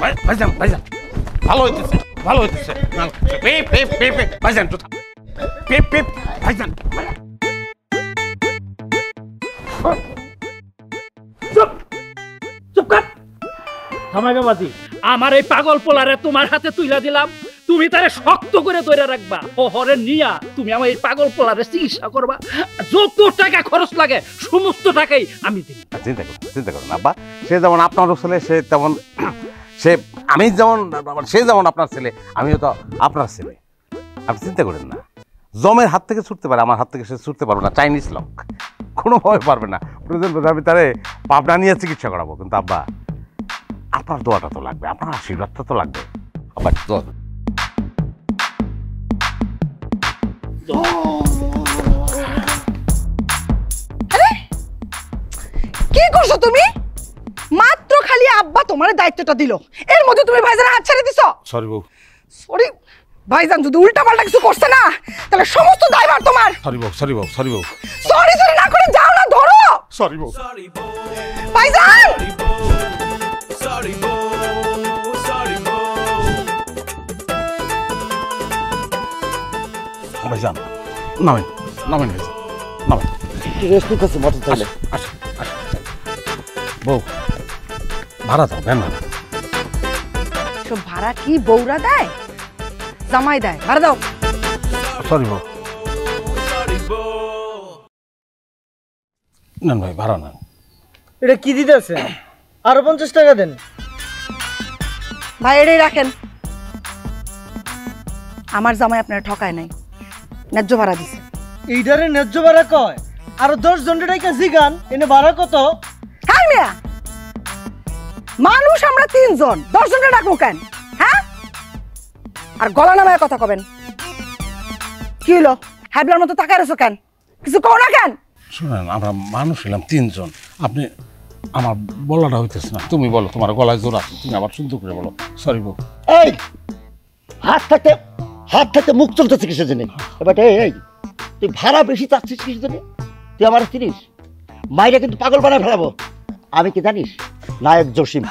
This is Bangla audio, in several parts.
ভাইজান ভাইজান ভালো হইতেছে ভালো হইতেছে ভাইজান ভাইজান চুপ কর থামাইবে বাজি আমার এই পাগল পোলারে তোমার হাতে তুইলা দিলাম তুমি তারে শক্ত করে ধরে রাখবা শহরে নিয়া তুমি আমার এই পাগল পোলারে চিকিৎসা করবা যত টাকা খরচ লাগে সমস্ত টাকাই আমি দিব চিন্তা করুন আব্বা সে যেমন আপনার ছেলে সে তেমন সে আমি যেমন সে যেমন আপনার ছেলে আমিও তো আপনার ছেলে আপনি চিন্তা করেন না জমের হাত থেকে ছুটতে পারে আমার হাত থেকে সে ছুটতে পারবে না চাইনিজ লোক কোনোভাবে পারবে না প্রয়োজন আমি তারে পাবনা নিয়ে চিকিৎসা করাবো কিন্তু আব্বা আপনার দোয়াটা তো লাগবে আপনার আশীর্বাদটা তো লাগবে আব্বা কি করছো তুমি মাত্র খালি আব্বা তোমার দায়িত্বটা দিল এর মধ্যে তুমি ভাইজানের হাত ছেড়ে দিছো সরি বউ সরি ভাইজান যদি উল্টা পাল্টা কিছু করছে না তাহলে সমস্ত দায়ভার তোমার সরি বউ সরি বউ সরি বউ সরি সরি না করে যাও না ধরো সরি বউ ভাইজান সরি বউ সরি বউ ভাইজান নামেন নামেন ভাইজান নামেন রেস্ট নিতেছে মতো তাহলে আসো আসো বউ ভাড়া দাও ভ্যান ভাড়া সব ভাড়া কি বউরা দেয় জামাই দেয় ভাড়া দাও সরি বউ নেন ভাই ভাড়া নেন এটা কি দিতেছে আরো 50 টাকা দেন ভাই এটাই রাখেন আমার জামাই আপনারা ঠকায় নাই ন্যায্য ভাড়া দিছে এইটারে ন্যায্য ভাড়া কয় আর 10 জন টাকা জিগান এনে ভাড়া কত হ্যাঁ মিয়া মানুষ আমরা 3 জন 10 জনের ডাকবো কেন হ্যাঁ আর গলা নামায় কথা কবেন কি হলো হ্যাবলার মতো তাকায় রয়েছো কেন কিছু কও না কেন শুনেন আমরা মানুষ ছিলাম 3 জন আপনি আমার বলাটা হইতেছে না তুমি বলো তোমার গলায় জোর আছে তুমি আবার সুন্দর করে বলো সরি বউ এই হাত থাকতে মুখ চলতেছে কিসের জন্য এবার এই তুই ভাড়া বেশি চাচ্ছিস কিসের জন্য তুই আমার চিনিস মাইরা কিন্তু পাগল বানায় ফেলাবো আমি কি জানিস নায়ক জসিম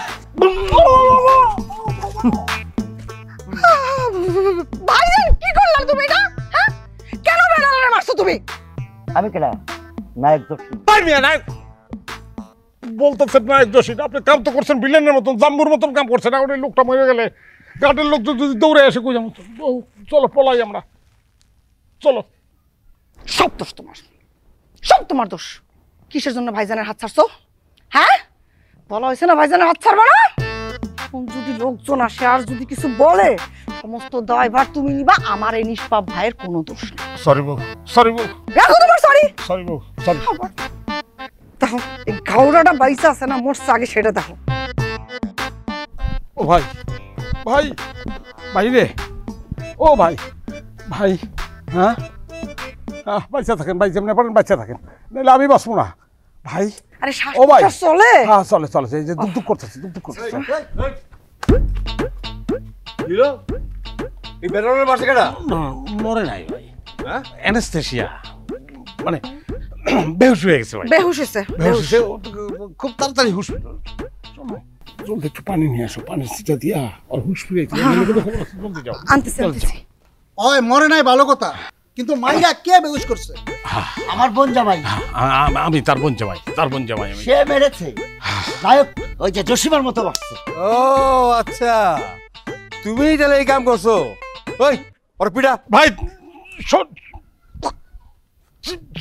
ভাইজান কি করলা তুমি এটা হ্যাঁ কেন বেলালে মারছো তুমি আমি কেনা নায়ক জসিম পারমিয়া নায়ক বলতেছেন নায়ক জসিম আপনি কাম তো করছেন বিলেনের মতন জাম্বুর মতন কাম করছেন আর ওই লোকটা মরে গেলে ঘাটের লোক যদি দৌড়ে এসে কই যাবো চলো পলাই আমরা চলো সব দোষ তোমার সব তোমার দোষ কিসের জন্য ভাইজানের হাত ছাড়ছো হ্যাঁ বলা হয়েছে না ভাইজানের হাত ছাড়বো না যদি লোকজন আসে আর যদি কিছু বলে সমস্ত দায়ভার তুমি নিবা আমার এই নিষ্পাপ ভাইয়ের কোনো দোষ নেই সরি বউ সরি বউ দেখো তোমার সরি সরি বউ সরি দেখো এই গাউরাটা বাইসা আছে না মরছে আগে সেটা দেখো ও ভাই ভাই ভাই রে ও ভাই ভাই হ্যাঁ বাচ্চা থাকেন ভাই যেমন পারেন বাচ্চা থাকেন নাহলে আমি বাঁচবো না ভাই আরে ও ভাই চলে হ্যাঁ চলে চলে এই যে দুঃখ করতেছে দুঃখ করতেছে এই বেরোনোর পাশে কেডা মরে নাই ভাই হ্যাঁ অ্যানেস্থেসিয়া মানে বেহুশ হয়ে গেছে ভাই বেহুশ হয়েছে বেহুশ হয়ে খুব তাড়াতাড়ি হুশ জলদি একটু পানি নিয়ে আসো পানি সিটা দিয়া আর হুশ ফিরে জলদি যাও আনতেছি ওই মরে নাই ভালো কথা কিন্তু মাইরা কে বেহুশ করছে আমার বোন জামাই আমি তার বোন জামাই সে মেরেছে নায়ক ওই যে জসিমের মতো বাসছে ও আচ্ছা তুমি তাহলে এই কাম করছো ওই ওর পিড়া ভাই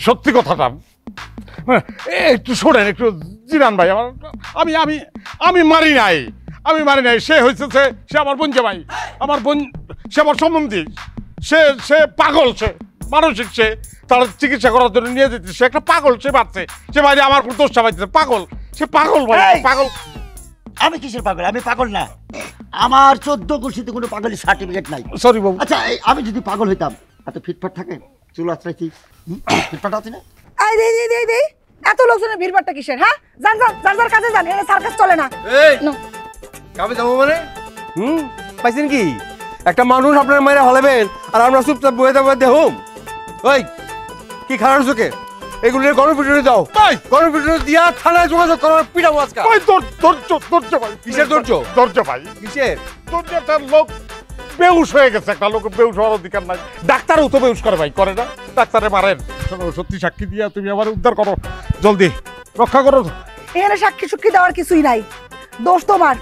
সত্যি কথাটা একটু শোনেন একটু জিরান ভাই আমার আমি মারি নাই সে হয়েছে সে আমার বোন জামাই আমার বোন সে আমার সম্বন্ধী সে পাগল সে মানসিক সে তার চিকিৎসা করার জন্য নিয়ে যেতে সে একটা পাগল সে বাড়ছে সে বাইরে আমার উপর দোষ চাপাইছে পাগল সে পাগল ভাই পাগল আমি কিসের পাগল আমি পাগল না আমার 14 গোষ্ঠীতে কোনো পাগলের সার্টিফিকেট নাই সরি বাবু আচ্ছা আমি যদি পাগল হইতাম এত ফিটফাট থাকে চুল আছড়াইছি ফিটফাট আছে না আই দে এত লোকজনের ভিড়ভাড়টা কিসের হ্যাঁ যান যার কাছে যান এখানে সার্কাস চলে না এই কামে যাবো মানে পাইছেন কি একটা মানুষ আপনার মায়েরা হলেবেন আর আমরা চুপচাপ বয়ে দেবো দেহুম ওই কি খারাপ চোখে এগুলো গণপিটনে দাও ভাই গণপিটনে দিয়া থানায় যোগাযোগ করার পিটাবো আজকে ভাই ধৈর্য ভাই কিসের ধৈর্য? ধৈর্য ভাই কিসের ধৈর্য একটা লোক বেউস হয়ে গেছে, একটা লোক বেউস হওয়ার অধিকার নাই। ডাক্তারও তো বেউস করে ভাই, করে না? ডাক্তারে মারেন। শোনো, সত্যি সাক্ষী দিয়া তুমি আমার উদ্ধার করো, জলদি রক্ষা করো। এখানে সাক্ষী সুক্ষী দেওয়ার কিছুই নাই, দোষ তোমার।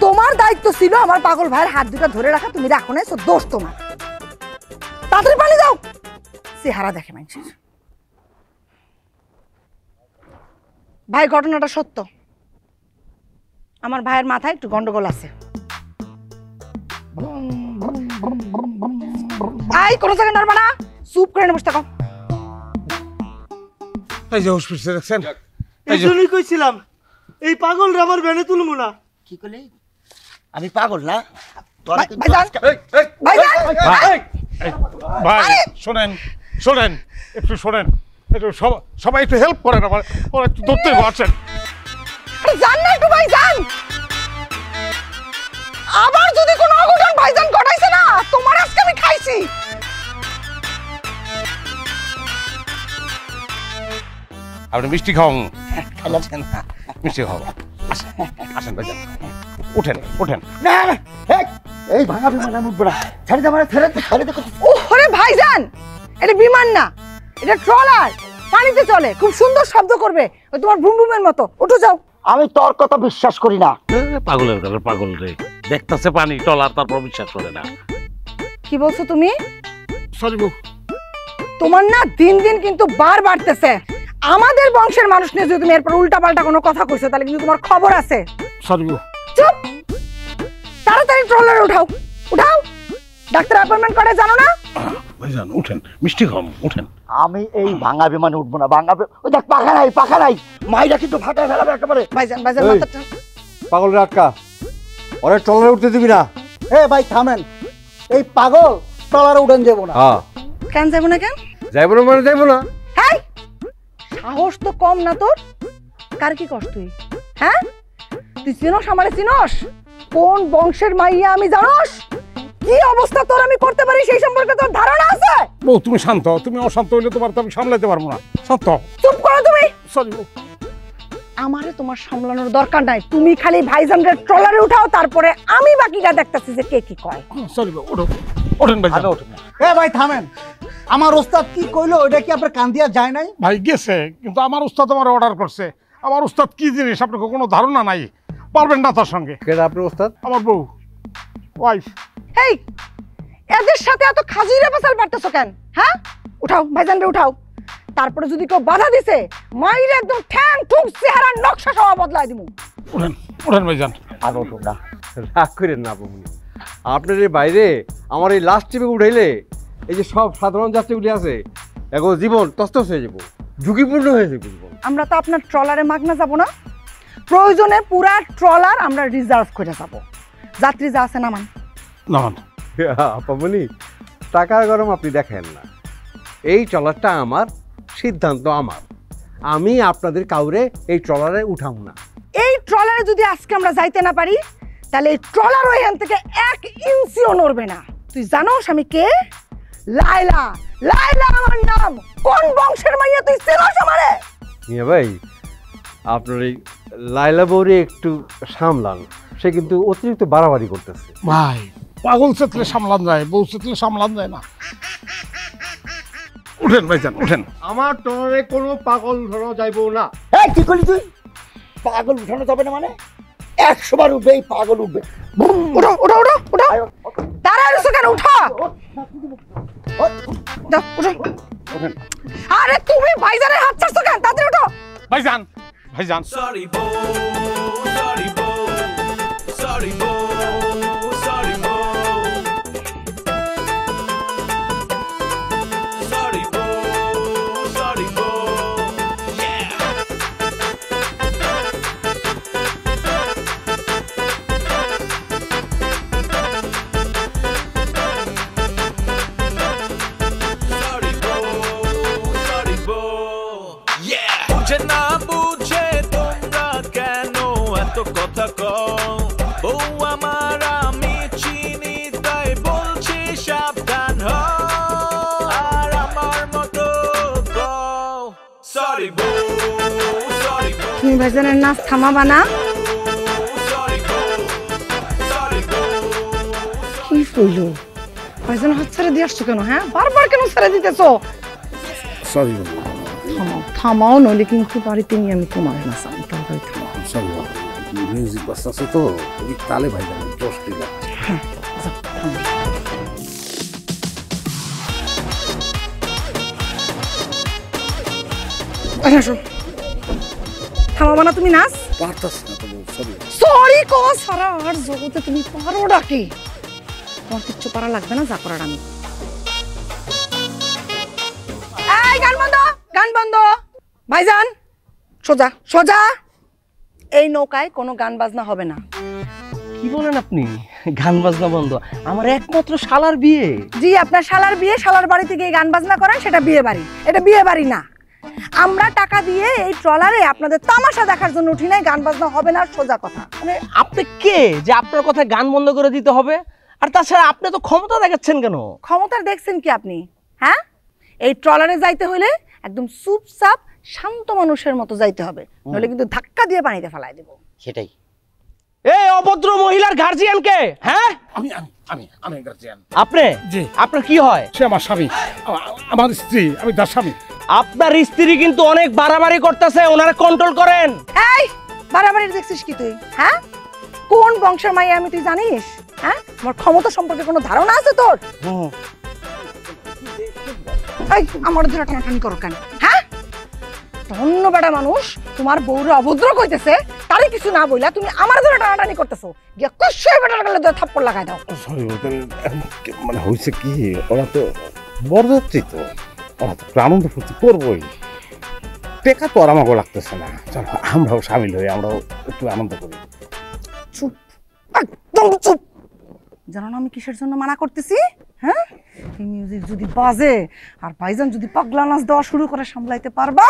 তোমার দায়িত্ব ছিল আমার পাগল ভাইয়ের হাত দুটো ধরে রাখা, তুমি রাখো নাই, সো দোষ তোমার। তাড়াতাড়ি পালিয়ে যাও, চেহারা দেখে মানুষের। ভাই ঘটনাটা সত্য, আমার ভাইয়ের মাথায় একটু গন্ডগোল আছে। আই কোনো জায়গায় নড়বা না, চুপ করে বসে থাকো। এই যে হুশ ফিরছে দেখছেন? এই জন্যই কইছিলাম এই পাগলরা আমার ভ্যানে তুলবো না। কি করলি? আমি পাগল না? তোরা কিন্তু ভাইজান, ভাইজান, ভাই শোনেন শোনেন, একটু শোনেন, একটু সবাই একটু হেল্প করেন, আমার ওরা একটু ধরতে পারছেন। জান না একটু ভাইজান, আবার যদি কোনো অঘটন ভাইজান ঘটাইছে না, তোমার আজকে আমি খাইছি। আপনি মিষ্টি খাওয়ান, মিষ্টি খাওয়া। আসেন ভাইজান, উঠেন উঠেন। না না, এই ভাঙা বিমান আমি উঠবো না। ছেড়ে দে মানে, ছেড়ে দে। ওরে ভাইজান, এটা বিমান না, এটা ট্রলার, পানিতে চলে, খুব সুন্দর শব্দ করবে, ওই তোমার বুম বুমের মতো। উঠো যাও। আমি তোর কথা বিশ্বাস করি না। পাগলের ঘরে পাগল রে, দেখতেছে পানি টলার, তারপর বিশ্বাস করে না। কি বলছো তুমি? সরি বউ। তোমার না দিন দিন কিন্তু বার বাড়তেছে। আমাদের বংশের মানুষ নিয়ে যদি তুমি এরপর উল্টা পাল্টা কোনো কথা কইছো, তাহলে কিন্তু তোমার খবর আছে। সরি বউ। চুপ, তাড়াতাড়ি ট্রলারে উঠাও, উঠাও। ডাক্তার অ্যাপয়েন্টমেন্ট করে জানো না? ভাইজান উঠেন, মিষ্টি খাওয়ান, উঠেন। আমি এই ভাঙা বিমানে উঠবো না। ওই দেখ পাখা নাই, মাইরা কিন্তু ফাটায় ফেলাবে একেবারে। ভাইজান ভাইজান এই। মাথাটা পাগলের আটকা, ওরে ট্রলারে উঠতে দিবি না। এ ভাই থামেন, এই পাগল ট্রলারে উড়ান যাবো না। হ্যাঁ কেন যাবো না কেন? যাইবো না মানে যাইবো না। হেই, সাহস তো কম না তোর? কার কি কষ্ট তুই? হ্যাঁ, তুই চিনস আমারে? চিনস কোন বংশের মাইয়া আমি জানোস? কি অবস্থা তোর আমি করতে পারি সেই সম্পর্কে তোর ধারণা আছে? বউ তুমি শান্ত, তুমি অশান্ত হইলে তোমার তো আমি সামলাতে পারবো না। শান্ত। চুপ করো তুমি। সরি বউ। আমারে তোমার সামলানোর দরকার নাই, তুমি খালি ভাইজানদের ট্রলারে উঠাও, তারপরে আমি বাকিটা দেখতেছি যে কে কি কয়। সরি বউ, ওঠো, ওঠেন ভাইজান। এ ভাই থামেন, আমার ওস্তাদ কি কইলো ওটা কি আপনার কান দিয়া যায় নাই? ভাই গেছে, কিন্তু আমার উস্তাদ আমার অর্ডার করছে। আমার উস্তাদ কি জিনিস আপনাকে কোনো ধারণা নাই, পারবেন না তার সঙ্গে। কেডা আপনার ওস্তাদ? আমার বউ, ওয়াইফ। এই, এদের সাথে এত খাজিরে বাসাল পারতেছো কেন? হ্যাঁ, উঠাও ভাইজানরে উঠাও। তারপরে যদি কেউ বাধা দিছে, মাইরে একদম ঠ্যাং ঠুক চেহারা নকশা সহ বদলাই দিমু। উঠেন উঠেন ভাইজান। আর উঠবো না। রাগ করেন না আপনি। আপনার এই বাইরে আমার এই লাস্ট ট্রিপে উঠাইলে এই যে সব সাধারণ যাত্রীগুলি আছে, এখন জীবন তস্তস হয়ে যাবো, ঝুঁকিপূর্ণ হয়ে যাবে জীবন। আমরা তো আপনার ট্রলারে মাগনা যাব না, প্রয়োজনে পুরা ট্রলার আমরা রিজার্ভ করে যাব। যাত্রী যা আছে নামান। নামান। আপামনি, টাকার গরম আপনি দেখেন না। এই ট্রলারটা আমার, সিদ্ধান্ত আমার। আমি আপনাদের কাউরে এই ট্রলারে উঠাম না। এই ট্রলারে যদি আজকে আমরা যাইতে না পারি, তাহলে এই ট্রলার ওইখান থেকে 1 ইঞ্চিও নড়বে না। তুই জানোস আমি কে? লায়লা। লায়লা আমার নাম। কোন বংশের মাইয়া তুই চিনস আমারে? মিয়া ভাই, আপনার এই লাইলা বউরে একটু সামলান, সে কিন্তু অতিরিক্ত বাড়াবাড়ি করতেছে। ভাই পাগল চেতলে সামলান যায়, বউ চেতলে সামলান যায় না। উঠেন ভাইজান, উঠেন। আমার ট্রলারে কোনো পাগল ধরা যাইব না। এই কি করলি তুই? পাগল উঠানো যাবে না মানে? 100 বার উঠবে এই পাগল উঠবে। উঠো উঠো উঠো উঠো, তাড়াতাড়ি কেন উঠো। যাও, উঠো। আরে তুমি ভাইজানের হাত ছাড়ছো কেন? তাড়াতাড়ি উঠো। ভাইজান ভাইজান। Sorry, Bo. Sorry, Bo. Sorry, Bo. Sorry, Bo. Sorry, Bo. Sorry, Bo. Yeah. Sorry, Bo. Sorry, Bo. Yeah. বুঝে না বুঝে তোমরা কেন এত কথা কও? বউ আমার আমি চিনি, তাই বলছি সাবধান হও। আর আমার মতো কও। তুমি ভাইজানের নাচ থামাবা না? কি কইল? ভাইজান হাত ছেড়ে দিয়ে আসছো কেন? হ্যাঁ, বারবার কেন ছেড়ে দিতেছো? সরি থামাও থামাও, নইলে কিন্তু বাড়িতে নিয়ে আমি তোমার নাচাম। তাড়াতাড়ি থামাও। সরি মিউজিক বাজতেছে তো ওই তালে ভাইজান জোশ দিল। হ্যাঁ, যাও, থামাও। আসো, থামাবা না তুমি নাচ? পারতাছ না তো, সরি সরি কো সারা আর জগতে তুমি পারো ডাকি। তোমার কিচ্ছু পারা লাগবে না, যা করার আমি। এই গান বন্ধ, গান বন্ধ। ভাইজান সোজা সোজা। এই নৌকায় কোনো গান বাজনা হবে না। কি বলেন আপনি? গান বাজনা বন্ধ? আমার একমাত্র শালার বিয়ে। জি, আপনার শালার বিয়ে, শালার বাড়ি থেকে গান বাজনা করেন, সেটা বিয়ে বাড়ি। এটা বিয়ে বাড়ি না। আমরা টাকা দিয়ে এই ট্রলারে আপনাদের তামাশা দেখার জন্য উঠি নাই। গান বাজনা হবে না, সোজা কথা। মানে আপনি কে যে আপনার কথা গান বন্ধ করে দিতে হবে? আর তাছাড়া আপনি তো ক্ষমতা দেখাচ্ছেন কেন? ক্ষমতার দেখছেন কি আপনি? হ্যাঁ, এই ট্রলারে যাইতে হলে একদম চুপচাপ শান্ত মানুষের মতো যাইতে হবে, নইলে কিন্তু ধাক্কা দিয়ে পানিতে ফেলাই দেব। সেটাই। এই অভদ্র মহিলার গার্জিয়ান কে? হ্যাঁ, আমি আমি আমি আমি গার্জিয়ান। আপনি? জি। আপনার কি হয়? সে আমার স্বামী, আমার স্ত্রী, আমি তার স্বামী। আপনার স্ত্রী কিন্তু অনেক বাড়াবাড়ি করতেছে, ওনারে কন্ট্রোল করেন। এই বাড়াবাড়ি দেখছিস কি তুই? হ্যাঁ, কোন বংশের মাইয়া আমি তুই জানিস? হ্যাঁ, আমার ক্ষমতা সম্পর্কে কোনো ধারণা আছে তোর? এই আমার ধরে টানাটানি করো কেন? হ্যাঁ, ধন্য বেটা মানুষ তোমার বউরে অভদ্র কইতেছে, তারে কিছু না বইলা তুমি আমার ধরে টানাটানি করতেছো। গিয়া কষে বেটার গলে ধরে থাপ্পড় লাগাই দাও। সরি, মানে হয়েছে কি, ওরা তো বরযাত্রী, তো ওরা তো একটু আনন্দ ফুর্তি করবোই। টেকা তো আর আমাকে লাগতেছে না। চলো আমরাও সামিল হই, আমরাও একটু আনন্দ করি। চুপ, একদম চুপ। জানো না আমি কিসের জন্য মানা করতেছি? হ্যাঁ, এই মিউজিক যদি বাজে আর ভাইজান যদি পাগলা নাচ দেওয়া শুরু করে, সামলাইতে পারবা?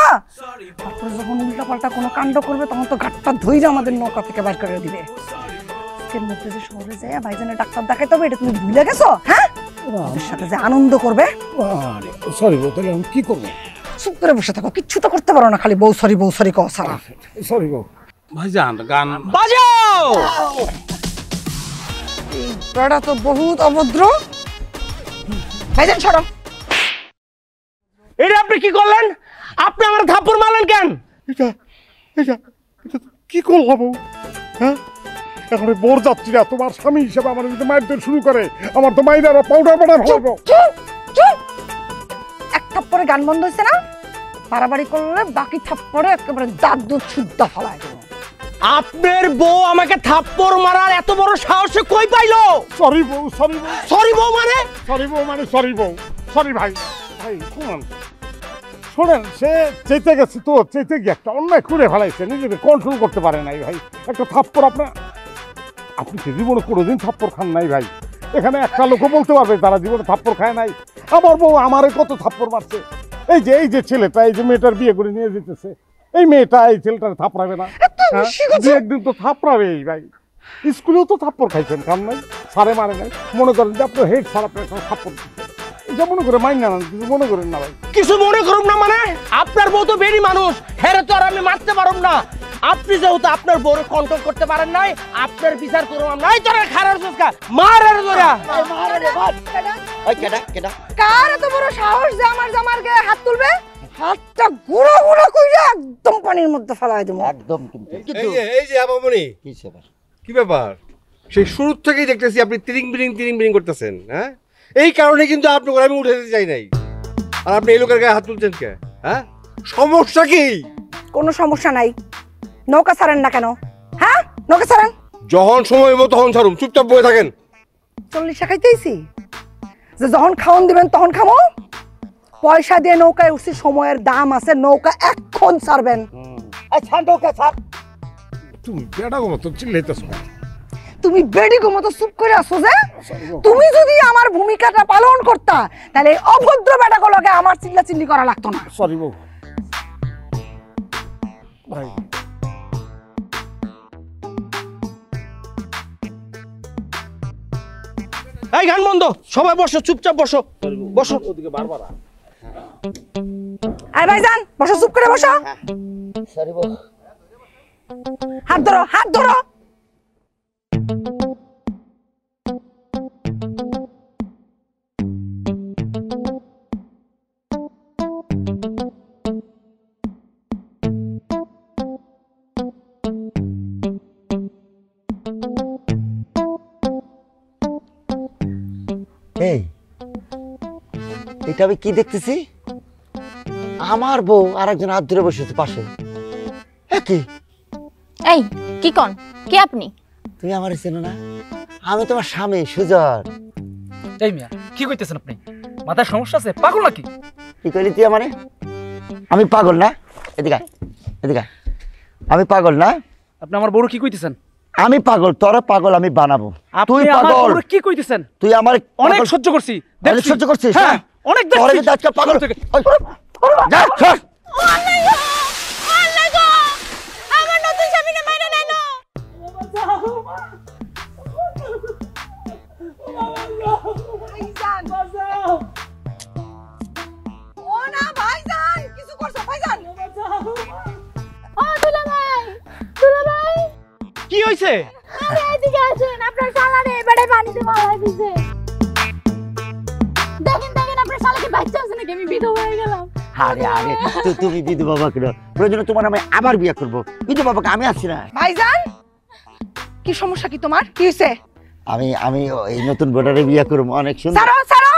তারপরে যখন উল্টাপাল্টা কোনো কাণ্ড করবে, তখন তো ঘাটটা ধইরা আমাদের নৌকা থেকে বাইর করে দিবে। আজকের মধ্যে যে শহরে যায় ভাইজানের ডাক্তার দেখাইতে হবে, এটা তুমি ভুলে গেছো? হ্যাঁ, ওদের সাথে যে আনন্দ করবে। সরি বউ, তাহলে আমি কি করবো? চুপ করে বসে থাকো, কিচ্ছু তো করতে পারো না, খালি বউ সরি কও সারা। সরি বউ। ভাইজান গান বাজাও। এই বেড়া তো বহুত অভদ্র। ভাইজান সরো। এটা আপনি কি করলেন? আপনি আমার থাপ্পড় মারলেন কেন? এটা এটা এটা কি করলাম বউ? হ্যাঁ, এখন বরযাত্রীরা তোমার স্বামী হিসেবে আমার যদি মারধর শুরু করে, আমার তো মাইনারা পাউডার বানায় ফেলবো। চুপ চুপ। এক থাপ্পড়ে গান বন্ধ হয়েছে না? বাড়াবাড়ি করলে বাকি থাপ্পড়ে একেবারে দাঁত দুধ শুদ্ধ ফেলায় দেবো। আপনার বউ আমাকে থাপ্পড় মারার এত বড় সাহস কই পাইলো? সরি বউ, সরি বউ, সরি বউ মানে? সরি বউ মানে সরি বউ, সরি ভাই। ভাই শুনুন, শোনেন, সে চেতে গেছে তো, চেতে গিয়ে একটা অন্যায় করে ফেলাইছে, নিজেকে কন্ট্রোল করতে পারে নাই ভাই। একটা থাপ্পড় আপনি কি জীবনে কোনোদিন থাপ্পড় খান নাই ভাই? এখানে একটা লোকও বলতে পারবে তারা জীবনে থাপ্পড় খায় নাই। আমার বউ আমারে কত থাপ্পড় মারছে। এই যে ছেলেটা, এই যে মেয়েটার বিয়ে করে নিয়ে যেতেছে, এই মেয়েটা এই ছেলেটারে থাপড়াবে না? দু একদিন তো থাপড়াবেই ভাই। স্কুলেও তো থাপ্পড় খাইছেন, খান নাই? সারে মারে নাই? মনে করেন যে আপনার হেড স্যার আপনার থাপ্পড় দিচ্ছে, এটা মনে করে মাইন না, কিছু মনে করেন না ভাই। কিছু মনে করুন না মানে? আপনার বউ তো বেরি মানুষ, হেরে তো আর আমি মারতে পারব না। আপনি যেহেতু আপনার বউরে কন্ট্রোল করতে পারেন নাই, আপনার বিচার করুন আমরা। এই তোরা খারাপ সুস্কা মার আর তোরা ওই কেডা কেডা? কার এত বড় সাহস যে আমার জামার গায়ে হাত তুলবে? হাতটা গুঁড়ো গুঁড়ো কইরা একদম পানির মধ্যে ফেলাই দেবো। একদম। কিন্তু এই যে আপামনি, কি ব্যাপার? কি ব্যাপার? সেই শুরু থেকেই দেখতেছি আপনি তিরিং বিরিং করতেছেন। হ্যাঁ, এই কারণে কিন্তু আপনাকে আমি উঠে যেতে চাই নাই। আর আপনি এই লোকের গায়ে হাত তুলছেন কে? হ্যাঁ, সমস্যা কি? কোনো সমস্যা নাই। নৌকা ছাড়েন না কেন? হ্যাঁ, নৌকা ছাড়েন। যখন সময় হইব তখন ছাড়ুন, চুপচাপ বসে থাকেন। 40 টাকা খাইতেইছি যে যখন খাওন দিবেন তখন খামো। পয়সা দিয়ে নৌকায় উঠছি, সময়ের দাম আছে, নৌকা এখন ছাড়বেন। নৌকা ছাড়। তুমি বেড়া গো মতো চিল্লাইতেছো। তুমি বেডিগো মতো চুপ করে আসো যে? তুমি যদি আমার ভূমিকাটা পালন করতা, তাহলে এই অভদ্র বেটাগুলোকে আমার চিল্লাচিল্লি করা লাগতো না। সরি বউ ভাই। এই গান বন্ধ, সবাই বসো, চুপচাপ বসো, বসো। ওদিকে বারবার আয় ভাইজান, বসো, চুপ করে বসো। সরি বউ। হাত ধরো, হাত ধরো। এই এটা আমি কি দেখতেছি? আমার বউ আর একজন হাত ধরে বসেছে পাশে। কি এই কি কোন কে আপনি? তুমি আমার চেনো না? আমি তোমার স্বামী সুজন। এই মিয়া কি কইতেছেন আপনি? মাথার সমস্যা আছে? পাগল নাকি? কি কইলি তুই আমারে? আমি পাগল না? এদিকে আয়, এদিকে আয়। আমি পাগল না? আপনি আমার বড় কি কইতেছেন? আমি পাগল, তোর পাগল আমি বানাবো। তুই পাগল কি কইতেছেন? তুই আমার অনেক সহ্য করছি। অনেক সহ্য করছিস? হ্যাঁ অনেক তোরে কিন্তু আজকে পাগল যা সর। আমার নতুন স্বামীকে মাইরা নেন। ও না ভাইজান, কিছু করছো ভাইজান? ও দুলাভাই, দুলাভাই কি হইছে? আরে এদিকে আসেন, আপনার শালারে এবারে পানিতে মারা দিছে। দেখেন দেখেন আপনার শালাকে বাচ্চা আছে নাকি? আমি বিধবা হয়ে গেলাম। আরে আরে তুমি বিধবা বাবা কেন? প্রয়োজনে তোমার আমি আবার বিয়ে করবো। বিধবা বাবাকে আমি আসছি না। ভাইজান কি সমস্যা কি তোমার? কি হইছে? আমি আমি এই নতুন বোর্ডারে বিয়ে করবো। অনেক সুন্দর। ছাড়ো ছাড়ো।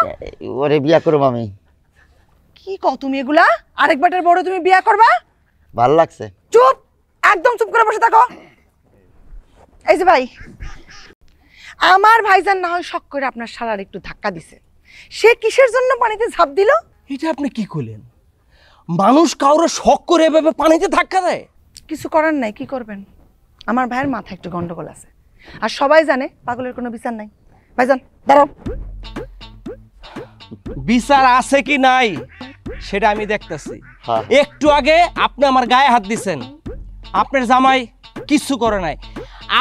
ওরে বিয়ে করবো আমি। কি কও তুমি এগুলা? আরেকবারের বড় তুমি বিয়ে করবা? ভাল লাগছে। চুপ, একদম চুপ করে বসে থাকো। এই যে ভাই, আমার ভাইজান না হয় শক করে আপনার শালার একটু ধাক্কা দিছে। সে কিসের জন্য পানিতে ঝাঁপ দিল? এটা আপনি কি কইলেন? মানুষ কাউরে শক করে এভাবে পানিতে ধাক্কা দেয়? কিছু করার নাই, কি করবেন? আমার ভাইয়ের মাথায় একটু গন্ডগোল আছে, আর সবাই জানে পাগলের কোনো বিচার নাই। ভাইজান দাঁড়াও। বিচার আছে কি নাই সেটা আমি দেখতেছি। হ্যাঁ। একটু আগে আপনি আমার গায়ে হাত দিছেন, আপনার জামাই কিছু করে নাই।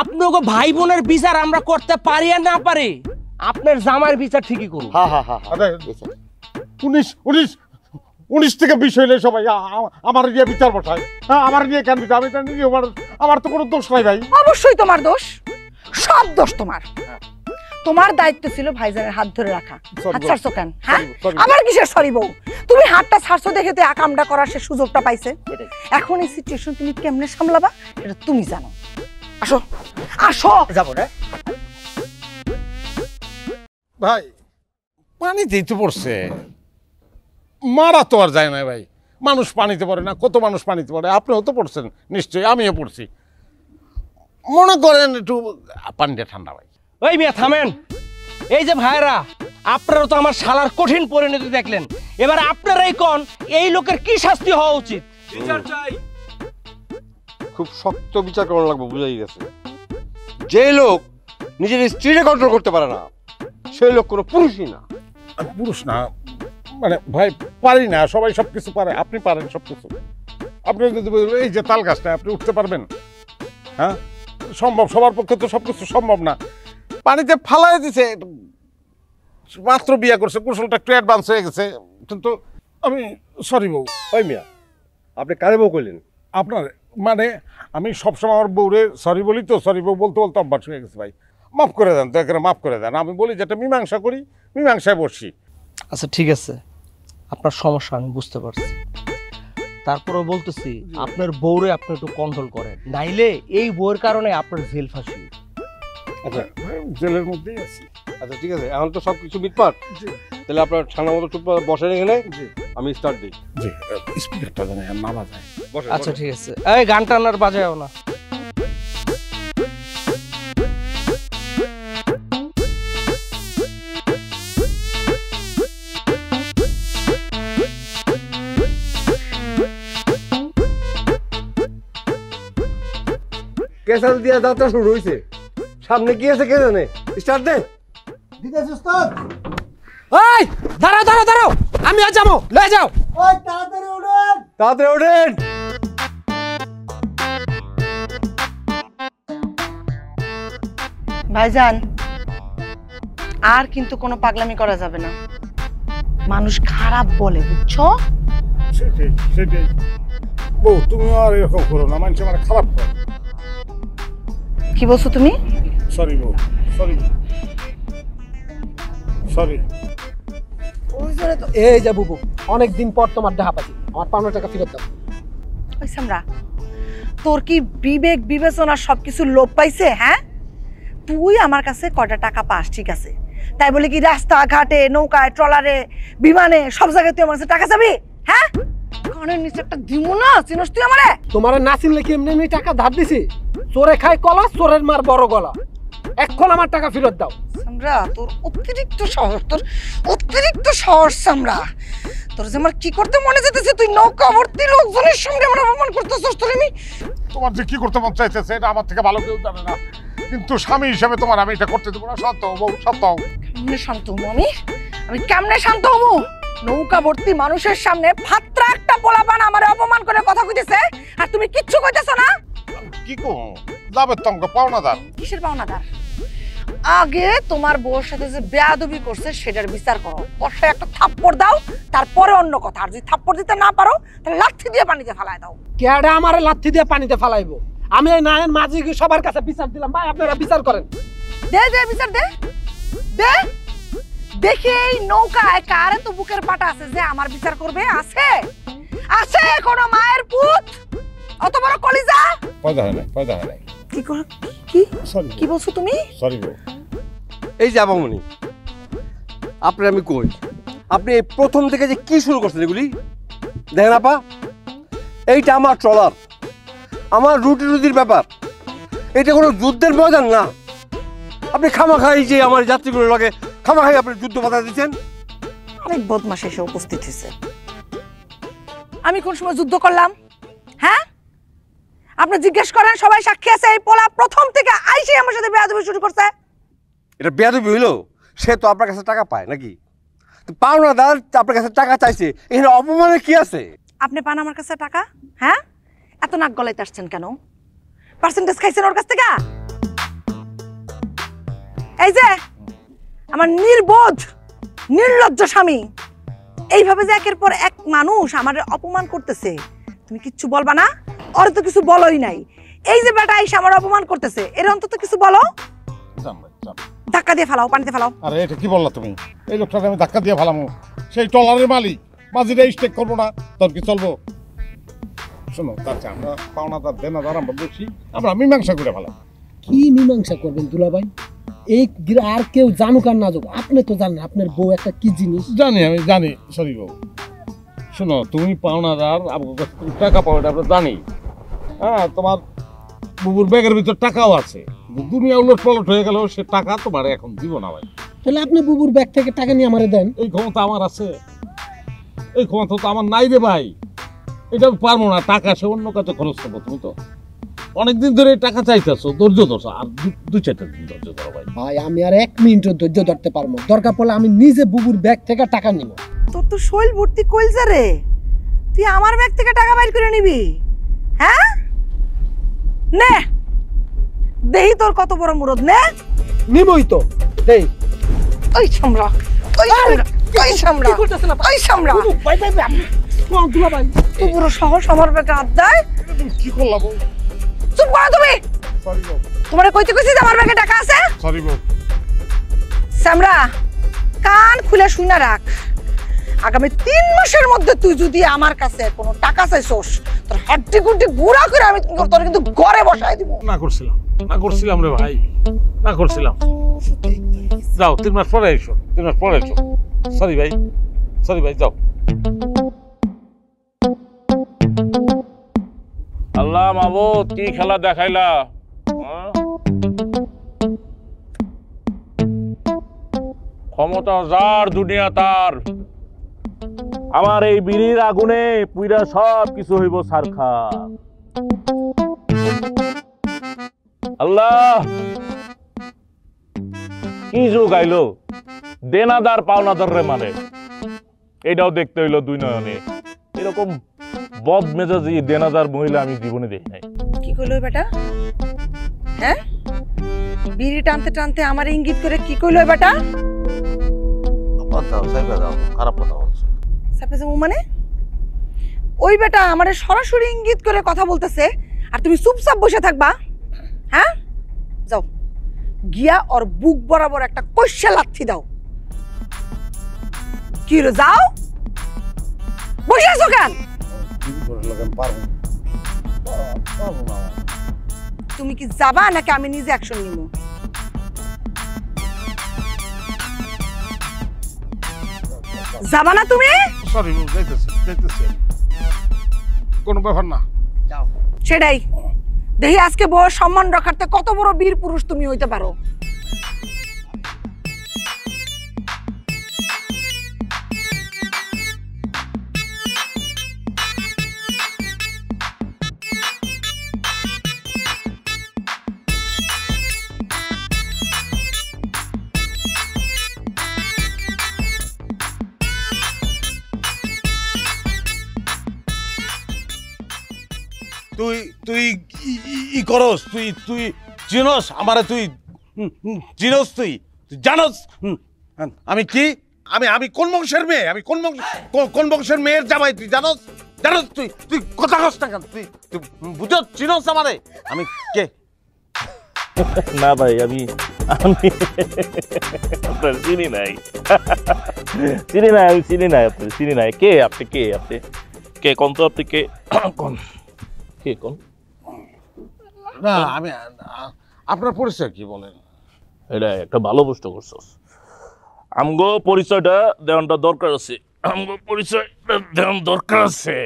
আপনাকে ভাই বোনের বিচার আমরা করতে পারি আর না পারি, আপনার জামাইয়ের বিচার ঠিকই করুন। হ্যাঁ হ্যাঁ হ্যাঁ। আরে 19 থেকে 20 হইলে সবাই আমার নিয়ে বিচার বসায়। আমার নিয়ে কেন দিতে? আমি আমার তো কোনো দোষ নাই ভাই। অবশ্যই তোমার দোষ, সব দোষ তোমার। তোমার দায়িত্ব ছিল ভাইজানের হাত ধরে রাখা। হাত ছাড়ছো কেন? হ্যাঁ, আবার কিসের সরি বউ? তুমি হাতটা ছাড়ছো দেখে তো আকামটা করার সে সুযোগটা পাইছে। এখন এই সিচুয়েশন তুমি কেমনে সামলাবা এটা তুমি জানো। আসো আসো। যাবো না ভাই, পানিতেই তো পড়ছে, মারা তো আর যায় না ভাই। মানুষ পানিতে পড়ে না? কত মানুষ পানিতে পড়ে। আপনিও তো পড়ছেন নিশ্চয়ই, আমিও পড়ছি। মনে করেন একটু পানিটা ঠান্ডা ভাই। ওই মিয়া থামেন। এই যে ভাইরা, আপনারা তো আমার শালার কঠিন পরিণতি দেখলেন, এবার আপনারাই কোন এই লোকের কি শাস্তি হওয়া উচিত? খুব শক্ত বিচার করা লাগবে, বুঝাই গেছে। যে লোক নিজের স্ত্রীকে কন্ট্রোল করতে পারে না সেই লোক কোনো পুরুষই না। পুরুষ না মানে ভাই, পারি না। সবাই সবকিছু পারে, আপনি পারেন সবকিছু। আপনি যদি এই যে তাল গাছটা আপনি উঠতে পারবেন? হ্যাঁ সম্ভব, সবার পক্ষে তো সবকিছু সম্ভব না। পানিতে ফালাই দিছে, মাত্র বিয়ে করছে, কুশলটা একটু অ্যাডভান্স হয়ে গেছে। কিন্তু আমি সরি বউ। ওই মিয়া, আপনি কারে বউ করলেন? আপনার মানে আমি সবসময় আমার বউরে সরি বলি, তো সরি বউ বলতে বলতে অভ্যাস হয়ে গেছে ভাই। মাফ করে দেন তো, এখানে মাফ করে দেন। আমি বলি যেটা মীমাংসা করি, মীমাংসায় বসি। আচ্ছা ঠিক আছে, আপনার সমস্যা আমি বুঝতে পারছি। তারপরে বলতেছি আপনার বউরে আপনি একটু কন্ট্রোল করেন, নাইলে এই বউয়ের কারণে আপনার জেল ফাঁসি। আচ্ছা জেলের মধ্যেই আছি। আচ্ছা ঠিক আছে, এখন তো সব কিছু মিটপাট। তাহলে আপনার ঠান্ডা মতো চুপ বসেন এখানে, আমি স্টার্ট দিই। জি, স্পিকারটা জানি না বাজায়। আচ্ছা ঠিক আছে, এই গানটা আর বাজায়ও না। কেসাল দিয়া যাত্রা শুরু হয়েছে, সামনে কি আছে কে জানে। স্টার্ট দে। দিতেছ উস্তাদ? এই দাঁড়াও দাঁড়াও দাঁড়াও, আমি আর যাবো, লয়ে যাও। ওই তাড়াতাড়ি উঠেন। তাড়াতাড়ি ওঠেন। ভাইজান আর কিন্তু কোনো পাগলামি করা যাবে না। মানুষ খারাপ বলে, বুঝছো? সেটাই সেটাই বউ, তুমি আর এরকম করো না। মানুষ আমার খারাপ করে। কি বলছো তুমি? সরি বউ, সরি সরি। এই যে বুবু, অনেকদিন পর তোমার দেখা পাচ্ছি, আমার ৫০০ টাকা ফেরত দাও। ওই সামরা, তোর কি বিবেক বিবেচনা সবকিছু লোপ পাইছে? হ্যাঁ, তুই আমার কাছে কয়টা টাকা পাস ঠিক আছে, তাই বলে কি রাস্তা ঘাটে নৌকায় ট্রলারে বিমানে সব জায়গায় তুই আমার কাছে টাকা চাবি? হ্যাঁ, কানের নিচে একটা দিমু না, চিনস তুই আমারে? তোমার না চিনলে কি এমনি এমনি টাকা ধার দিছি? চোরে খায় কলা, চোরের মার বড় গলা। এখন আমার টাকা ফেরত দাও। সামরা, তোর অতিরিক্ত সাহস, তোর অতিরিক্ত সাহস সামরা। তোর যে আমার কি করতে মনে যেতেছে, তুই নৌকা ভর্তি লোকজনের সামনে আমার অপমান করতেছস। তোর আমি তোমার যে কি করতে মন চাইতেছে এটা আমার থেকে ভালো কেউ জানে না, কিন্তু স্বামী হিসেবে তোমার আমি এটা করতে দেবো না। শান্ত হও বউ, শান্ত হও। কেমনে শান্ত হবো আমি কেমনে শান্ত হবো? নৌকা ভর্তি মানুষের সামনে ফাত্রা একটা পোলাপান আমার অপমান করে কথা কইতেছে, আর তুমি কিচ্ছু কইতেছ না। কি কো যাবে তোমাকে পাওনাদার? কিসের পাওনাদার? আগে তোমার বউর সাথে যে বেয়াদবি করছে সেটার বিচার করো, কষায় একটা থাপ্পড় দাও, তারপরে অন্য কথা। আর যদি থাপ্পড় দিতে না পারো তাহলে লাঠি দিয়ে পানিতে ফেলায় দাও। কেডা আমারে লাঠি দিয়ে পানিতে ফেলাইবো? আমি এই নায়েন মাঝি কি সবার কাছে বিচার দিলাম, ভাই আপনারা বিচার করেন। দে দে বিচার দে দে। দেখি এই নৌকায় কার তো বুকের পাটা আছে যে আমার বিচার করবে? আছে আছে কোন মায়ের পুত অত বড় কলিজা? পয়দা হয় নাই, পয়দা হয় নাই। কি কর কি সরি কি বলছো তুমি? সরি বউ। এই যে আবামনি, আপনার আমি কই, আপনি এই প্রথম থেকে যে কি শুরু করছেন এগুলি? দেখেন আপা, এইটা আমার ট্রলার, আমার রুটির ব্যাপার, এটা কোনো যুদ্ধের ময়দান না। আপনি খামাখাই যে আমার যাত্রীগুলোর লগে খামাখাই আপনি যুদ্ধ বাধা দিচ্ছেন। অনেক বদমাশ এসে উপস্থিত হয়েছে। আমি কোন সময় যুদ্ধ করলাম? হ্যাঁ, আপনি জিজ্ঞেস করেন, সবাই সাক্ষী আছে। এই পোলা প্রথম থেকে আইসে আমার সাথে বেয়াদবি শুরু করছে। এটা বেয়াদবি হইলো? সে তো আপনার কাছে টাকা পায় নাকি? পাওনাদার আপনার কাছে টাকা চাইছে, এখানে অপমানের কি আছে? আপনি পান আমার কাছে টাকা? হ্যাঁ, এত নাক গলাইতে আসছেন কেন? পার্সেন্টেজ খাইছেন ওর কাছ থেকে? এই যে আমার নির্বোধ নির্লজ্জ স্বামী এইভাবে যে একের পর এক মানুষ আমার অপমান করতেছে, তুমি কিচ্ছু বলবা না? ওর তো কিছু বলোই নাই। এই যে বেটা এসে আমার অপমান করতেছে, এর অন্তত কিছু বলো। ধাক্কা দিয়ে ফেলাও, পানিতে ফেলাও। আরে এটা কি বললা তুমি? এই লোকটাকে আমি ধাক্কা দিয়ে ফেলামো? সেই ট্রলারের মালিক, মাঝিটা স্টেক করবো না, তোর কি চলবো? শোনো, তার চেয়ে আমরা পাওনাদার দেনাদার আমরা বলছি, আমরা মীমাংসা করে ফেলাম। কি মীমাংসা করবেন দুলাভাই? এই আর কেউ জানুক আর না জানুক, আপনি তো জানেন আপনার বউ একটা কি জিনিস। জানি, আমি জানি। সরি বউ। শোনো, তুমি পাওনাদার, টাকা পাও এটা আমরা জানি। হ্যাঁ, তোমার বুবুর ব্যাগের ভিতর টাকাও আছে, দুনিয়া উলট পালট হয়ে গেল, সে টাকা তোমার এখন দিব না ভাই। তাহলে আপনি বুবুর ব্যাগ থেকে টাকা নিয়ে আমারে দেন। এই ক্ষমতা আমার আছে? এই ক্ষমতা তো আমার নাই রে ভাই। এটা পারবো না, টাকা সে অন্য কাজে খরচ করবো। তুমি তো অনেকদিন ধরে টাকা চাইতেছো, ধৈর্য ধরছো, আর দুই চারটা দিন ধৈর্য ধরো ভাই। ভাই আমি আর 1 মিনিটও ধৈর্য ধরতে পারবো, দরকার পড়লে আমি নিজে বুবুর ব্যাগ থেকে টাকা নিব। তোর তো শৈল ভর্তি কইলজা রে, তুই আমার ব্যাগ থেকে টাকা বাইর করে নিবি? হ্যাঁ, নে দেহি তোর কত বড় মুরদ। নে, নিবই তো দেই। ওই সামরা, ওই সামরা, ওই সামরা, কি করতেছেন আপনি? ওই সামরা, ভাই ভাই আপনি কোন দুলাভাই? তুই পুরো সাহস আমার ব্যাগে হাত দেয়? কি করলাম? চুপ করো তুমি। সরি বউ। তোমারে কইতে কইছি যে আমার ব্যাগে টাকা আছে? সরি বউ। সামরা, কান খুলে শুনে রাখ, আগামী 3 মাসের মধ্যে তুই যদি আমার কাছে কোনো টাকা চাইছস, তোর হাড্ডি গুড্ডি গুড়া করে আমি তোর কিন্তু ঘরে বসাই দিব। না করছিলাম রে ভাই, না করছিলাম। যাও, 3 মাস পরে এসো, 3 মাস পরে এসো। সরি ভাই, সরি ভাই, যাও। আল্লাহ মাবুদ, কি খেলা দেখাইলা? ক্ষমতা যার, দুনিয়া তার। আমার এই বিড়ির আগুনে পুইরা সব কিছু হইব সারখা। আল্লাহ, কি যুগ আইলো! দেনাদার পাওনাদার রে মানে, এটাও দেখতে হইলো 2 নয়নে। এরকম বদ মেজাজি দেনাদার মহিলা আমি জীবনে দেখি নাই। কি কইলো বেটা? হ্যাঁ, বিড়ি টানতে টানতে আমার ইঙ্গিত করে কি কইলো বেটা? খারাপ কথা বলছে। মানে ওই বেটা আমারে সরাসরি ইঙ্গিত করে কথা বলতেছে, আর তুমি চুপচাপ বসে থাকবা? হ্যাঁ, গিয়া ওর বুক বরাবর একটা কইসা লাথি দাও। কি রে যাও, বসে আছো কেন? তুমি কি যাবা নাকি আমি নিজে অ্যাকশন নিব? যাবা না তুমি? সরি যাইতেছি কোনো ব্যাপার না। সেটাই দেখি আজকে বউয়ের সম্মান রাখাতে কত বড় বীর পুরুষ তুমি হইতে পারো। তুই ই করস, তুই চিনস আমারে, তুই চিনস, তুই জানস আমি কি, আমি কোন বংশের মেয়ে, আমি কোন বংশের মেয়ের জামাই, তুই জানস তুই কথা কস না কেন? তুই বুঝস, চিনস আমারে আমি কে? না ভাই, আমি আপনার চিনি নাই, আমি চিনি নাই, আপনি চিনি নাই। কে আপনি কে কোন তো, আপনি কে কোন? না আমি আপনার পরিচয় কি বলেন? এটা একটা ভালো প্রশ্ন করছস। আমগো পরিচয়টা দেওয়ানটা দরকার আছে,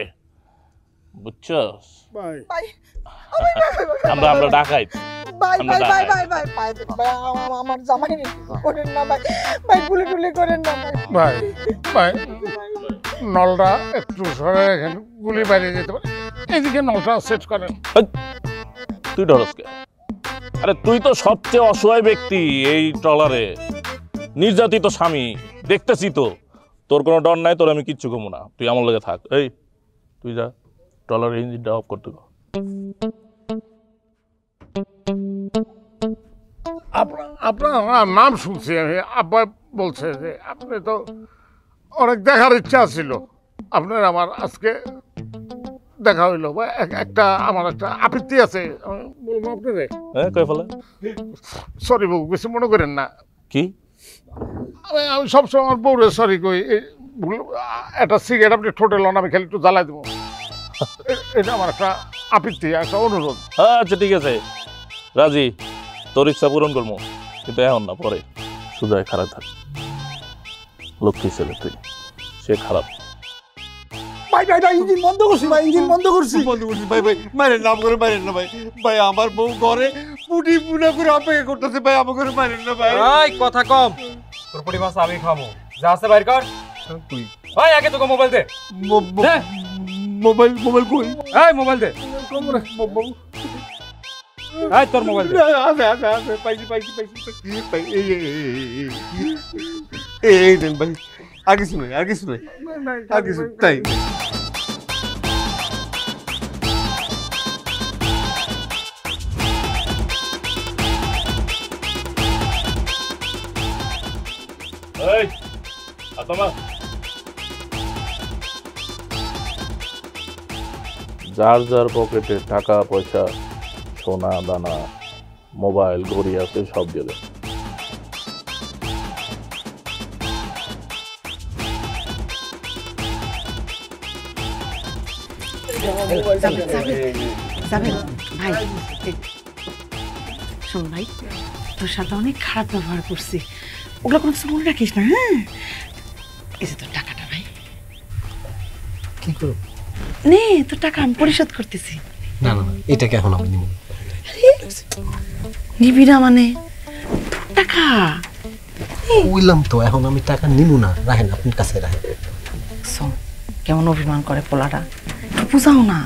বুঝছস? আমরা ডাকাই আমার জামাই করেন না ভাই, গুলি টুলি করেন না ভাই নলটা একটু সরে রাখেন, গুলি বাইরে যেতে পারে, এদিকে নলটা সেট করেন। তুই ডরস কে? আরে তুই তো সবচেয়ে অসহায় ব্যক্তি এই ট্রলারে, নির্যাতিত স্বামী, দেখতেছি তো। তোর কোনো ডর নাই, তোর আমি কিচ্ছু কমু না, তুই আমার লগে থাক। এই তুই যা ট্রলারের ইঞ্জিনটা অফ করতে গো। আপনার নাম শুনছি আমি, আব্বা বলছে যে আপনি তো অনেক দেখার ইচ্ছা ছিল আপনার, আমার আজকে দেখা হইলো। একটা আমার একটা আপত্তি আছে, বলবো আপনাদের। সরি বউ, বেশি মনে করেন না। কি? আমি সবসময় আমার বউরে সরি কই, একটা সিগারেট আপনি ঠোঁটে লন, আমি খালি একটু জ্বালাই দেবো, এটা আমার একটা আপত্তি, একটা অনুরোধ। আচ্ছা ঠিক আছে, রাজি, তোর ইচ্ছা পূরণ করবো, কিন্তু এখন না, পরে। সুজয় খারাপ থাক, লক্ষ্মী ছেলে তুই, সে খারাপ। ইঞ্জিন বন্ধ করছি ভাই, মারেন না করে, মারেন না ভাই, আমার বউ ঘরে পুটি পুনা করে অপেক্ষা করতেছে ভাই, আমার করে মারেন না ভাই। কথা কম, তোর পুটি মাছ আমি খাবো, যা আছে বাইর কর। তুই ভাই আগে তোকে মোবাইল দে। মোবাইল কই? এই মোবাইল দে। এই তোর মোবাইল দে। আছে পাইছি এই দেন ভাই, আর কিছু নাই তাই। যার যার পকেটে টাকা পয়সা, সোনা দানা, মোবাইল, ঘড়ি আছে, সব দিয়ে দেয়। ভাই শোন ভাই, তোর সাথে অনেক খারাপ ব্যবহার করছি, ওগুলো কোনো কিছু মনে রাখিস না। হ্যাঁ, এই যে তোর টাকাটা ভাই। কি করব? নে তোর টাকা আমি পরিশোধ করতেছি। না এটাকে এখন আমি নিব। নিবি না মানে? টাকা বললাম তো, এখন আমি টাকা নিব না, রাখেন, আপনার কাছে রাখেন। শোন কেমন অভিমান করে পোলাটা, একটু বুঝাও না।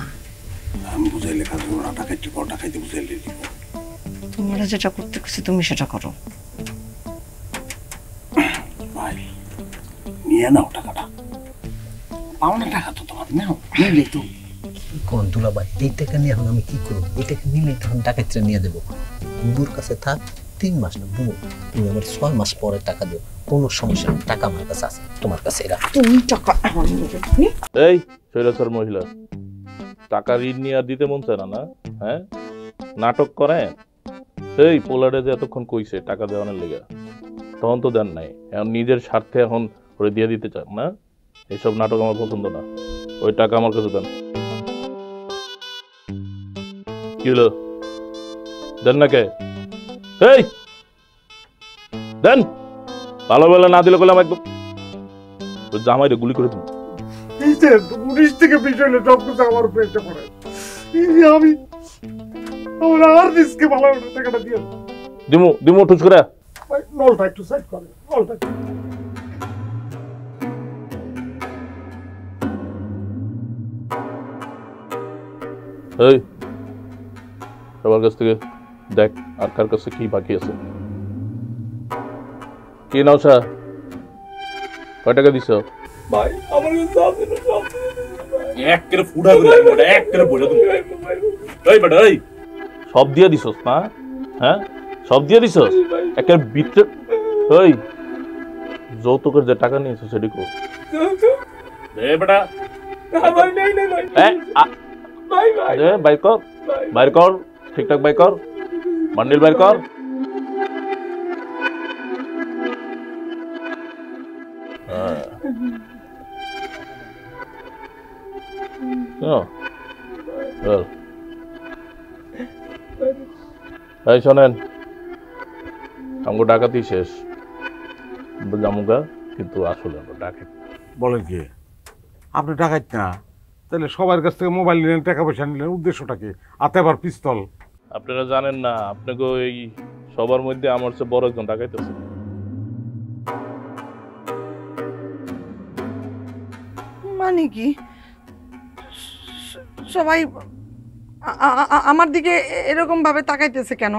আমি বুঝাইলে কাজ করবো না, টাকাইতে বড় টাকাইতে বুঝাইলে দিব। তোমরা যেটা করতে গেছি তুমি সেটা করো ভাই। নিয়ে নাও টাকাটা, পাওনা টাকা তো তোমার, নাও, নিলেই তো। কোন দুলা ভাই, এই টাকা নিয়ে এখন আমি কি করবো? এই টাকা নিলেই তখন ডাকাতরা নিয়ে দেবো। বুবুর কাছে থাক 3 মাস না, বুবু তুমি আমার 6 মাস পরে টাকা দিও, কোনো সমস্যা নেই, টাকা আমার কাছে আছে, তোমার কাছে এরা। তুমি টাকা এখন এই শৈলচর মহিলা, টাকা ঋণ নিয়ে আর দিতে মন চায় না? হ্যাঁ, নাটক করেন, এই পোলারে যে এতক্ষণ কইছে টাকা দেওয়ানোর লেগে, তখন তো দেন নাই, এখন নিজের স্বার্থে এখন ওরে দিয়ে দিতে চান না? এইসব নাটক আমার পছন্দ না। ওই টাকা আমার কাছে দেন। কি হলো, দেন না কে? এই দেন, ভালো বেলা না দিলে করলাম একদম জামাইরে গুলি করে দেবো। পুলিশ থেকে বিষয় হলে সব কিছু আমার উপরে এসে পড়ে। আমি আর রিস্কে ভালো টাকাটা দিয়ে দিমু দিমু টুস করে নলটা একটু সাইড করে, নলটা এই সবার কাছ থেকে দেখ আর কার কাছে কি বাকি আছে। কি নাওসা, কয় টাকা দিছ? ভাই আমার কাছে এক করে ফুড়া করে বড় এক করে বড় তুমি। এই বড় এই সব দিয়ে দিছস না? হ্যাঁ সব দিয়ে দিছস একের ভিতরে। ওই যৌতুকের যে টাকা নিয়েছিস সেটি কো দে বেটা। ভাই নাই নাই ভাই। ভাই ভাই দে বাইর কর, বাইর কর, ঠিকঠাক বাইর কর, বান্ডিল বাইর কর। এই শোনেন, আমাকে ডাকাতি শেষ জামুগা, কিন্তু আসলে আমরা ডাকাত। বলেন কি আপনি ডাকাইত না? তাহলে সবার কাছ থেকে মোবাইল নিলেন, টাকা পয়সা নিলেন, উদ্দেশ্যটা কি? হাতে আবার পিস্তল। আপনারা জানেন না আপনাকে এই সবার মধ্যে আমার চেয়ে বড় একজন ডাকাইতেছে। মানে কি সবাই আমার দিকে এরকম ভাবে তাকাইতেছে কেন?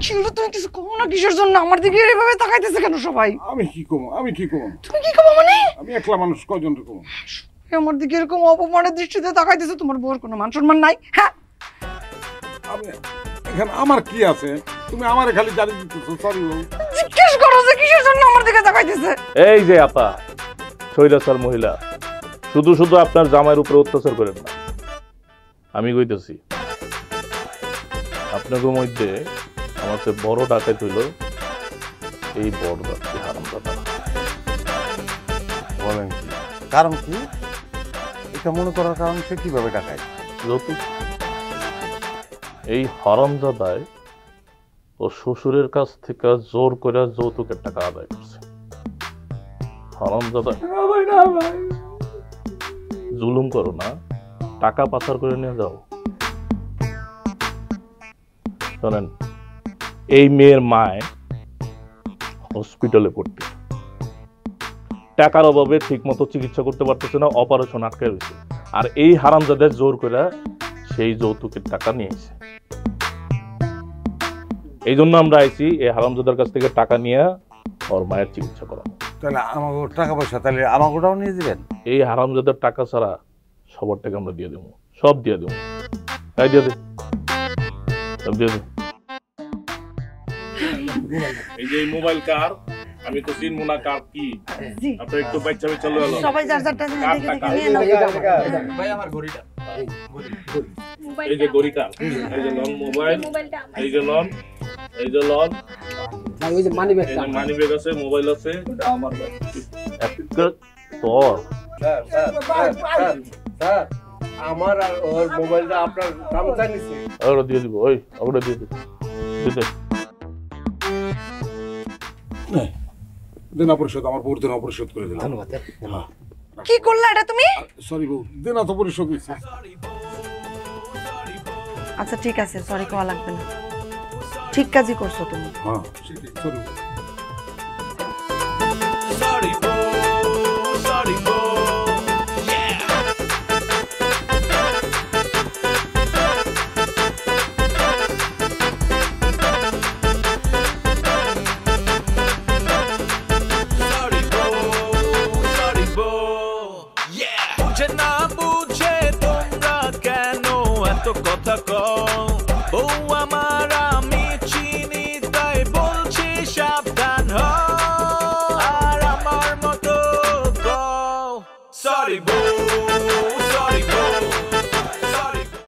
কিন্তু তুমি কিছু কমো না, কিসের জন্য আমার দিকে এভাবে তাকাইতেছে কেন সবাই? আমি কি কমো? আমি কি কমো? তুমি কি কমো মানে? আমি একলা মানুষ, কয়জন কমো? আমার দিকে এরকম অপমানের দৃষ্টিতে তাকাইতেছে, তোমার বউর কোনো মান সম্মান নাই? হ্যাঁ আমি এখানে আমার কি আছে? তুমি আমারে খালি জানি দিতেছো। সরি বউ, জিজ্ঞেস করো যে কিসের জন্য আমার দিকে তাকাইতেছে। এই যে আপা সৈরাচার মহিলা, শুধু শুধু আপনার জামাইয়ের উপরে অত্যাচার করেন না। আমি কইতেছি আপনাদের মধ্যে আমার চেয়ে বড় ডাকাত হইল এই বড় ডাকাতি হারামজাদা। বলেন কি? কারণ কি? এটা মনে করার কারণ সে কিভাবে ডাকায়? যৌতুক। এই হারামজাদায় ও শ্বশুরের কাছ থেকে জোর করে যৌতুকের টাকা আদায় করছে। হারামজাদা জুলুম করো না, টাকা পাচার করে নিয়ে যাও। শোনেন, এই মেয়ের মায় হসপিটালে পড়তে, টাকার অভাবে ঠিক মতো চিকিৎসা করতে পারতেছে না, অপারেশন আটকে রয়েছে। আর এই হারামজাদের জোর করে সেই যৌতুকের টাকা নিয়েছে। এই জন্য আমরা আইছি এই হারামজাদার কাছ থেকে টাকা নিয়ে ওর মায়ের চিকিৎসা করাবো। তাহলে আমাকে টাকা পয়সা তাহলে আমাকেও নিয়ে দিবেন? এই হারামজাদার টাকা ছাড়া সবার টাকা আমরা দিয়ে দেবো, সব দিয়ে দেবো। তাই দিয়ে দে, সব দিয়ে দে। এই যে মোবাইল কার, আমি তো চিনবো না কার কি। আপনি একটু বাচ্চা বাচ্চা লো এলো, সবাই যার যারটা দেখে দেখে নিয়ে নাও। ভাই আমার ঘড়িটা, এই যে ঘড়িটা, এই যে লন মোবাইল, এই যে লন, এই যে লন, ভাই ওই যে মানি ব্যাগটা, মানি ব্যাগ আছে, মোবাইল আছে, আমার ভাই একটা তোর স্যার আমার আর ওর মোবাইলটা আপনার গামছা নিছে। ওটা দিয়ে দিব, ওই ওটা দিয়ে দিব, দিতে দেনা পরিশোধ, আমার বউর দেনা পরিশোধ করে দিলাম। ধন্যবাদ। কি করলা এটা তুমি? সরি বউ, দেনা তো পরিশোধ হয়েছে। আচ্ছা ঠিক আছে, সরি কোয়া লাগবে না, ঠিক কাজই করছো তুমি। হ্যাঁ sorry. Sorry, bro. Sorry, bro. Sorry, bro. Sorry, bro. Yeah. বুঝে না বুঝে তোমরা কেন এত কথা কও? বউ আমার